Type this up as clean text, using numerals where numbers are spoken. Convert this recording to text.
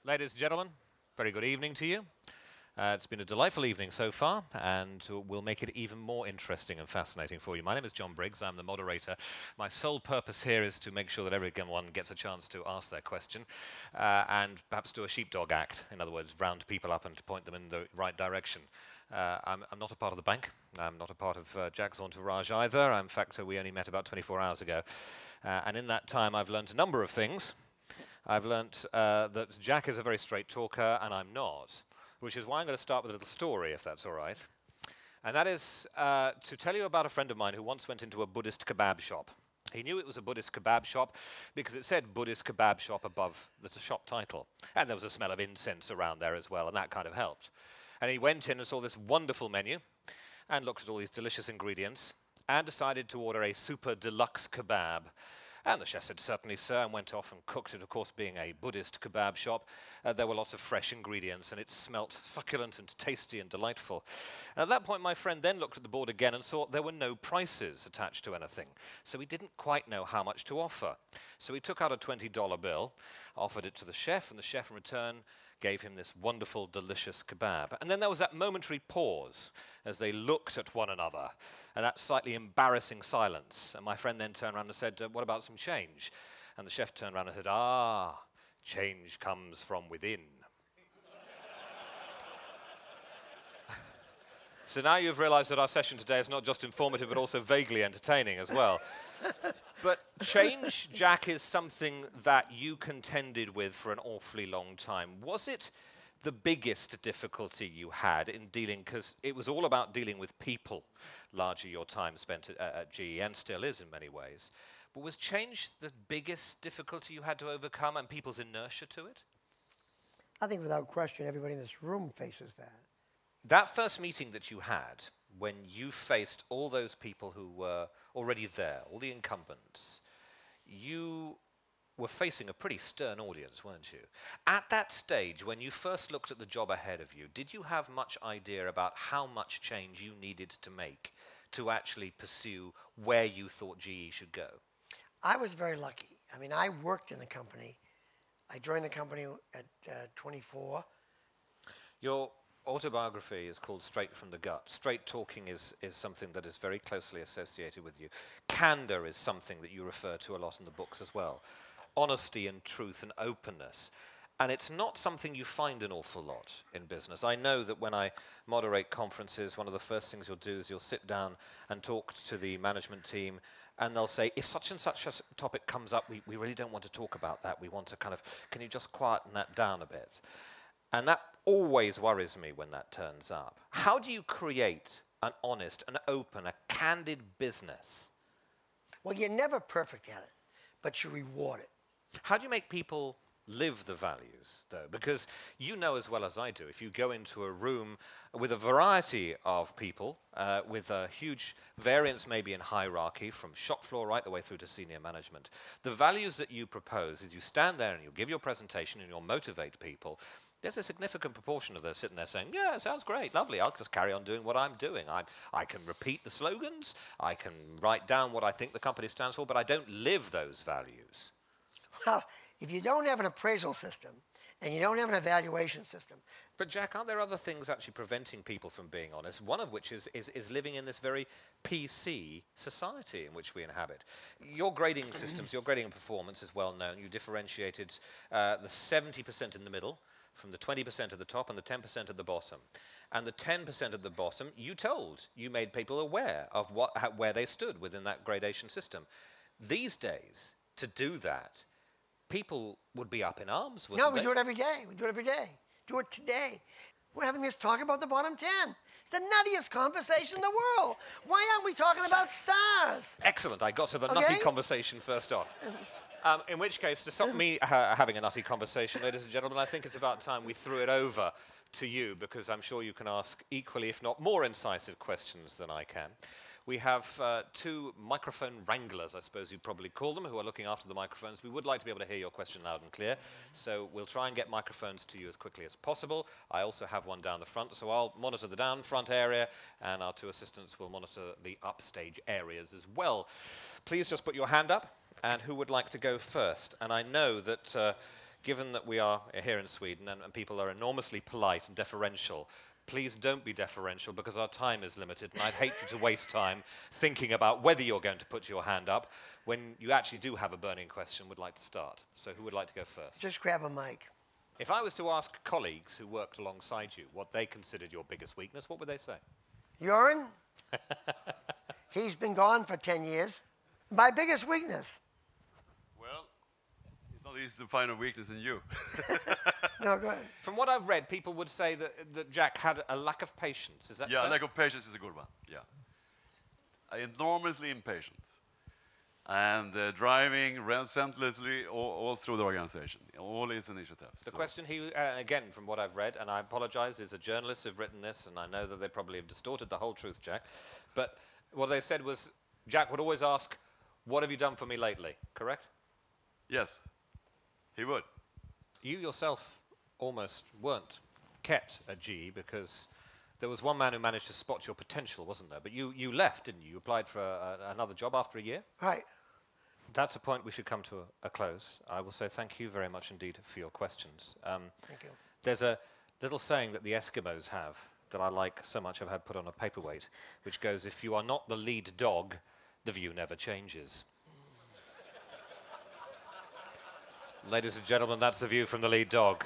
Ladies and gentlemen, very good evening to you. It's been a delightful evening so far, and we'll make it even more interesting and fascinating for you. My name is Jon Briggs. I'm the moderator. My sole purpose here is to make sure that everyone gets a chance to ask their question and perhaps do a sheepdog act. In other words, round people up and point them in the right direction. I'm not a part of the bank. I'm not a part of Jack's entourage either. In fact, we only met about 24 hours ago. And in that time, I've learned a number of things. I've learnt that Jack is a very straight talker, and I'm not, which is why I'm going to start with a little story, if that's all right. And that is to tell you about a friend of mine who once went into a Buddhist kebab shop. He knew it was a Buddhist kebab shop because it said Buddhist kebab shop above the shop title. And there was a smell of incense around there as well, and that kind of helped. And he went in and saw this wonderful menu and looked at all these delicious ingredients and decided to order a super deluxe kebab. And the chef said, "Certainly, sir," and went off and cooked it. Of course, being a Buddhist kebab shop, there were lots of fresh ingredients, and it smelt succulent and tasty and delightful. And at that point, my friend then looked at the board again and saw there were no prices attached to anything. So he didn't quite know how much to offer. So he took out a $20 bill, offered it to the chef, and the chef in return gave him this wonderful, delicious kebab. And then there was that momentary pause as they looked at one another, and that slightly embarrassing silence. And my friend then turned around and said, "What about some change?" And the chef turned around and said, "Ah, change comes from within." So now you've realized that our session today is not just informative, but also vaguely entertaining as well. But change, Jack, is something that you contended with for an awfully long time. Was it the biggest difficulty you had in dealing, because it was all about dealing with people, largely your time spent at GE, and still is in many ways. But was change the biggest difficulty you had to overcome and people's inertia to it? I think without question, everybody in this room faces that. That first meeting that you had, when you faced all those people who were already there, all the incumbents, you were facing a pretty stern audience, weren't you? At that stage, when you first looked at the job ahead of you, did you have much idea about how much change you needed to make to actually pursue where you thought GE should go? I was very lucky. I mean, I worked in the company. I joined the company at 24. Your autobiography is called Straight from the Gut. Straight talking is something that is very closely associated with you. Candor is something that you refer to a lot in the books as well. Honesty and truth and openness. And it's not something you find an awful lot in business. I know that when I moderate conferences, one of the first things you'll do is you'll sit down and talk to the management team, and they'll say, if such and such a topic comes up, we really don't want to talk about that. We want to can you just quieten that down a bit? And that always worries me when that turns up. How do you create an honest, an open, a candid business? Well, you're never perfect at it, but you reward it. How do you make people live the values, though? Because you know as well as I do, if you go into a room with a variety of people, with a huge variance maybe in hierarchy, from shop floor right the way through to senior management, the values that you propose is you stand there and you give your presentation and you'll motivate people. There's a significant proportion of them sitting there saying, "Yeah, sounds great, lovely, I'll just carry on doing what I'm doing. I can repeat the slogans, I can write down what I think the company stands for, but I don't live those values." Well, if you don't have an appraisal system and you don't have an evaluation system. But Jack, aren't there other things actually preventing people from being honest? One of which is living in this very PC society in which we inhabit. Your grading systems, your grading performance is well known. You differentiated the 70% in the middle from the 20% at the top and the 10% at the bottom. And the 10% at the bottom, you made people aware of where they stood within that gradation system. These days, to do that, people would be up in arms, wouldn't they? No, we do it every day. We do it every day. Do it today. We're having this talk about the bottom 10. It's the nuttiest conversation in the world. Why aren't we talking about stars? Excellent. I got to the nutty conversation first off. In which case, to stop me having a nutty conversation, ladies and gentlemen, I think it's about time we threw it over to you, because I'm sure you can ask equally, if not more, incisive questions than I can. We have two microphone wranglers, I suppose you'd probably call them, who are looking after the microphones. We would like to be able to hear your question loud and clear, so we'll try and get microphones to you as quickly as possible. I also have one down the front, so I'll monitor the down front area, and our two assistants will monitor the upstage areas as well. Please just put your hand up, and who would like to go first? And I know that given that we are here in Sweden and people are enormously polite and deferential, please don't be deferential because our time is limited, and I'd hate you to waste time thinking about whether you're going to put your hand up when you actually do have a burning question would like to start. So who would like to go first? Just grab a mic. If I was to ask colleagues who worked alongside you what they considered your biggest weakness, what would they say? Urine? He's been gone for 10 years. My biggest weakness? Well, it's not easy to find a weakness in you. No, go ahead. From what I've read, people would say that Jack had a lack of patience. Is that Yeah, fair? lack of patience is a good one. Yeah. Enormously impatient. And driving relentlessly all through the organization, all its initiatives. The question again, from what I've read, and I apologize, is a journalist who've written this, and I know that they probably have distorted the whole truth, Jack, but what they said was, Jack would always ask, what have you done for me lately, correct? Yes, he would. You yourself almost weren't kept at GE because there was one man who managed to spot your potential, wasn't there? But you left, didn't you? You applied for another job after a year? Right. That's a point we should come to a close. I will say thank you very much indeed for your questions. Thank you. There's a little saying that the Eskimos have that I like so much I've had put on a paperweight, which goes, if you are not the lead dog, the view never changes. Ladies and gentlemen, that's the view from the lead dog.